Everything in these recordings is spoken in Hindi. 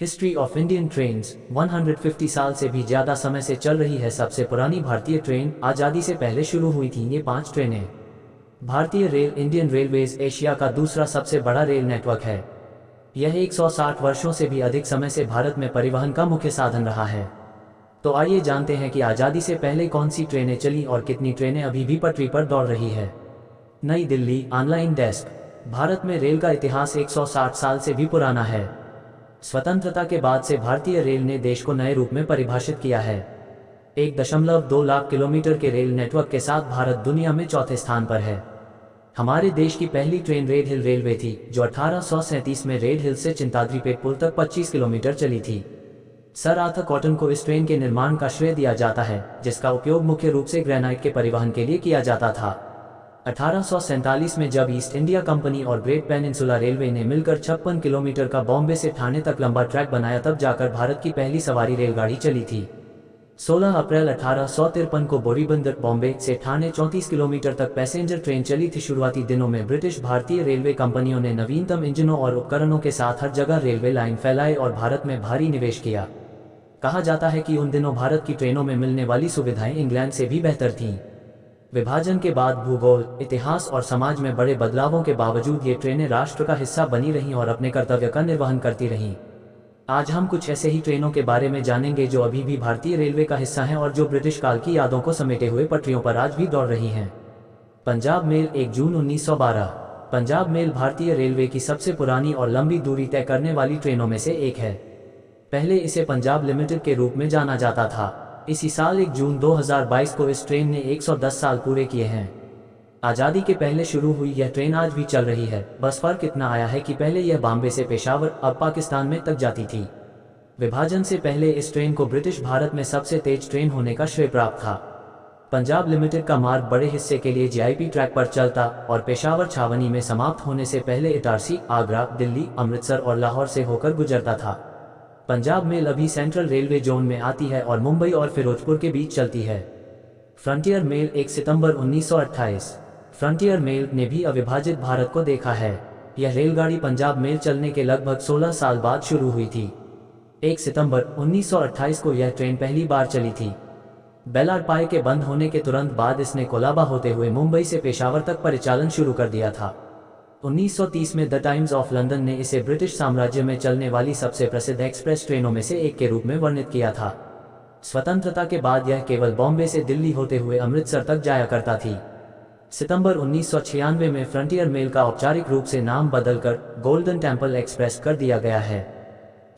हिस्ट्री ऑफ इंडियन ट्रेन्स 150 साल से भी ज़्यादा समय से चल रही है। सबसे पुरानी भारतीय ट्रेन आज़ादी से पहले शुरू हुई थी। ये 5 ट्रेनें। भारतीय रेल इंडियन रेलवेज एशिया का दूसरा सबसे बड़ा रेल नेटवर्क है। यह 160 वर्षों से भी अधिक समय से भारत में परिवहन का मुख्य साधन रहा है। तो आइए जानते हैं कि आज़ादी से पहले कौन सी ट्रेनें चली और कितनी ट्रेनें अभी भी पटरी पर दौड़ रही है। नई दिल्ली ऑनलाइन डेस्क। भारत में रेल का इतिहास 160 साल से भी पुराना है। स्वतंत्रता के बाद से भारतीय रेल ने देश को नए रूप में परिभाषित किया है। 1.2 लाख किलोमीटर के रेल नेटवर्क के साथ भारत दुनिया में चौथे स्थान पर है। हमारे देश की पहली ट्रेन रेड हिल रेलवे थी, जो 1837 में रेड हिल से चिंताद्रीपेट पुल तक 25 किलोमीटर चली थी। सर आर्थर कॉटन को इस ट्रेन के निर्माण का श्रेय दिया जाता है, जिसका उपयोग मुख्य रूप से ग्रेनाइट के परिवहन के लिए किया जाता था। 1847 में जब ईस्ट इंडिया कंपनी और ग्रेट पेनिनसुला रेलवे ने मिलकर 56 किलोमीटर का बॉम्बे से ठाणे तक लंबा ट्रैक बनाया, तब जाकर भारत की पहली सवारी रेलगाड़ी चली थी। 16 अप्रैल 1853 को बोरीबंदर बॉम्बे से ठाणे 34 किलोमीटर तक पैसेंजर ट्रेन चली थी। शुरुआती दिनों में ब्रिटिश भारतीय रेलवे कंपनियों ने नवीनतम इंजनों और उपकरणों के साथ हर जगह रेलवे लाइन फैलाए और भारत में भारी निवेश किया। कहा जाता है कि उन दिनों भारत की ट्रेनों में मिलने वाली सुविधाएं इंग्लैंड से भी बेहतर थीं। विभाजन के बाद भूगोल, इतिहास और समाज में बड़े बदलावों के बावजूद ये ट्रेनें राष्ट्र का हिस्सा बनी रहीं और अपने कर्तव्य का निर्वहन करती रहीं। आज हम कुछ ऐसे ही ट्रेनों के बारे में जानेंगे जो अभी भी भारतीय रेलवे का हिस्सा हैं और जो ब्रिटिश काल की यादों को समेटे हुए पटरियों पर आज भी दौड़ रही हैं। पंजाब मेल 1 जून 1912। पंजाब मेल भारतीय रेलवे की सबसे पुरानी और लंबी दूरी तय करने वाली ट्रेनों में से एक है। पहले इसे पंजाब लिमिटेड के रूप में जाना जाता था। इसी साल 1 जून 2022 को इस ट्रेन ने 110 साल पूरे किए हैं। आज़ादी के पहले शुरू हुई यह ट्रेन आज भी चल रही है। बस फर्क इतना आया है कि पहले यह बॉम्बे से पेशावर, अब पाकिस्तान में तक जाती थी। विभाजन से पहले इस ट्रेन को ब्रिटिश भारत में सबसे तेज ट्रेन होने का श्रेय प्राप्त था। पंजाब लिमिटेड का मार्ग बड़े हिस्से के लिए जीआईपी ट्रैक पर चलता और पेशावर छावनी में समाप्त होने से पहले इटारसी, आगरा, दिल्ली, अमृतसर और लाहौर से होकर गुजरता था। पंजाब मेल अभी सेंट्रल रेलवे जोन में आती है और मुंबई और फिरोजपुर के बीच चलती है। फ्रंटियर मेल 1 सितंबर 1928। फ्रंटियर मेल ने भी अविभाजित भारत को देखा है। यह रेलगाड़ी पंजाब मेल चलने के लगभग 16 साल बाद शुरू हुई थी। 1 सितंबर 1928 को यह ट्रेन पहली बार चली थी। बेलाड पाए के बंद होने के तुरंत बाद इसने कोलाबा होते हुए मुंबई से पेशावर तक परिचालन शुरू कर दिया था। 1930 में द टाइम्स ऑफ लंदन ने इसे ब्रिटिश साम्राज्य में चलने वाली सबसे प्रसिद्ध एक्सप्रेस ट्रेनों में से एक के रूप में वर्णित किया था। स्वतंत्रता के बाद यह केवल बॉम्बे से दिल्ली होते हुए अमृतसर तक जाया करता थी। सितंबर 1996 में फ्रंटियर मेल का औपचारिक रूप से नाम बदलकर गोल्डन टेम्पल एक्सप्रेस कर दिया गया है।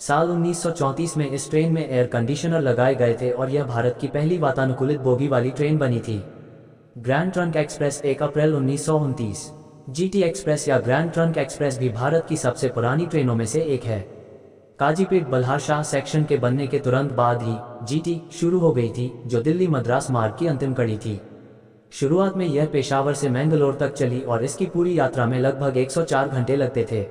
साल 1934 में इस ट्रेन में एयर कंडीशनर लगाए गए थे और यह भारत की पहली वातानुकूलित बोगी वाली ट्रेन बनी थी। ग्रैंड ट्रंक एक्सप्रेस 1 अप्रैल 1929। जीटी एक्सप्रेस या ग्रैंड ट्रंक एक्सप्रेस भी भारत की सबसे पुरानी ट्रेनों में से एक है। काजीपेट बल्हार शाह सेक्शन के बनने के तुरंत बाद ही जीटी शुरू हो गई थी, जो दिल्ली मद्रास मार्ग की अंतिम कड़ी थी। शुरुआत में यह पेशावर से मैंगलोर तक चली और इसकी पूरी यात्रा में लगभग 104 घंटे लगते थे।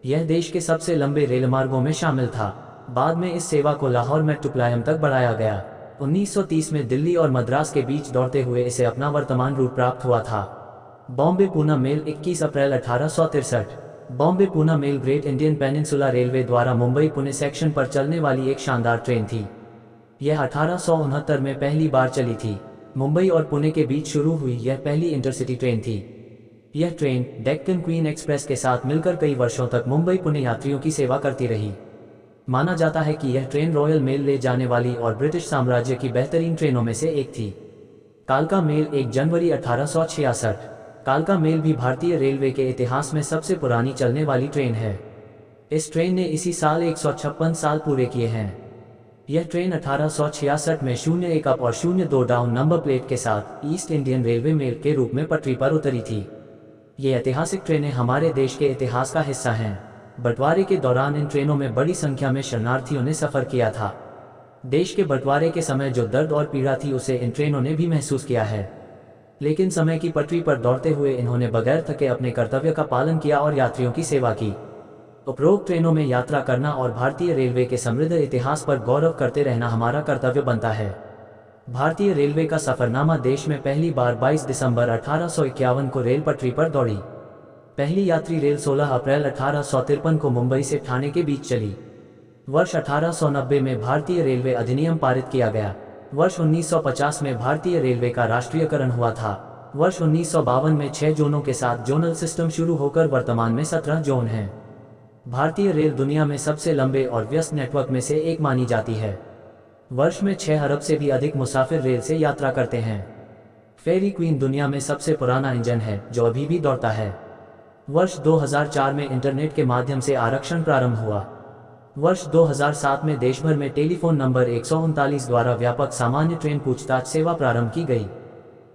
यह देश के सबसे लंबे रेलमार्गों में शामिल था। बाद में इस सेवा को लाहौर मेट्रोप्लायम तक बढ़ाया गया। 1930 में दिल्ली और मद्रास के बीच दौड़ते हुए इसे अपना वर्तमान रूप प्राप्त हुआ था। बॉम्बे पूना मेल 21 अप्रैल 1863। Bombay Poona mail Great Indian Peninsula Railway द्वारा मुंबई पुणे सेक्शन पर चलने वाली एक शानदार ट्रेन थी। यह 1869 में पहली बार चली थी। मुंबई और पुणे के बीच शुरू हुई यह पहली इंटरसिटी ट्रेन थी। यह ट्रेन डेक्कन क्वीन एक्सप्रेस के साथ मिलकर कई वर्षों तक मुंबई पुणे यात्रियों की सेवा करती रही। माना जाता है कि यह ट्रेन रॉयल मेल ले जाने वाली और ब्रिटिश साम्राज्य की बेहतरीन ट्रेनों में से एक थी। कालका मेल 1 जनवरी 1866। कालका मेल भी भारतीय रेलवे के इतिहास में सबसे पुरानी चलने वाली ट्रेन है। इस ट्रेन ने इसी साल 156 साल पूरे किए हैं। यह ट्रेन 1866 में 01 अप और 02 डाउन नंबर प्लेट के साथ ईस्ट इंडियन रेलवे मेल के रूप में पटरी पर उतरी थी। ये ऐतिहासिक ट्रेनें हमारे देश के इतिहास का हिस्सा हैं। बंटवारे के दौरान इन ट्रेनों में बड़ी संख्या में शरणार्थियों ने सफ़र किया था। देश के बंटवारे के समय जो दर्द और पीड़ा थी, उसे इन ट्रेनों ने भी महसूस किया है। लेकिन समय की पटरी पर दौड़ते हुए इन्होंने बगैर थके अपने कर्तव्य का पालन किया और यात्रियों की सेवा की। उपरोक्त ट्रेनों में यात्रा करना और भारतीय रेलवे के समृद्ध इतिहास पर गौरव करते रहना हमारा कर्तव्य बनता है। भारतीय रेलवे का सफरनामा देश में पहली बार 22 दिसंबर 1851 को रेल पटरी पर दौड़ी। पहली यात्री रेल 16 अप्रैल 1853 को मुंबई से ठाणे के बीच चली। वर्ष 1890 में भारतीय रेलवे अधिनियम पारित किया गया। वर्ष 1950 में भारतीय रेलवे का राष्ट्रीयकरण हुआ था। वर्ष 1952 में 6 जोनों के साथ जोनल सिस्टम शुरू होकर वर्तमान में 17 जोन हैं। भारतीय रेल दुनिया में सबसे लंबे और व्यस्त नेटवर्क में से एक मानी जाती है। वर्ष में 6 अरब से भी अधिक मुसाफिर रेल से यात्रा करते हैं। फेरी क्वीन दुनिया में सबसे पुराना इंजन है जो अभी भी दौड़ता है। वर्ष 2004 में इंटरनेट के माध्यम से आरक्षण प्रारंभ हुआ। वर्ष 2007 में देश भर में टेलीफोन नंबर 139 द्वारा व्यापक सामान्य ट्रेन पूछताछ सेवा प्रारंभ की गई।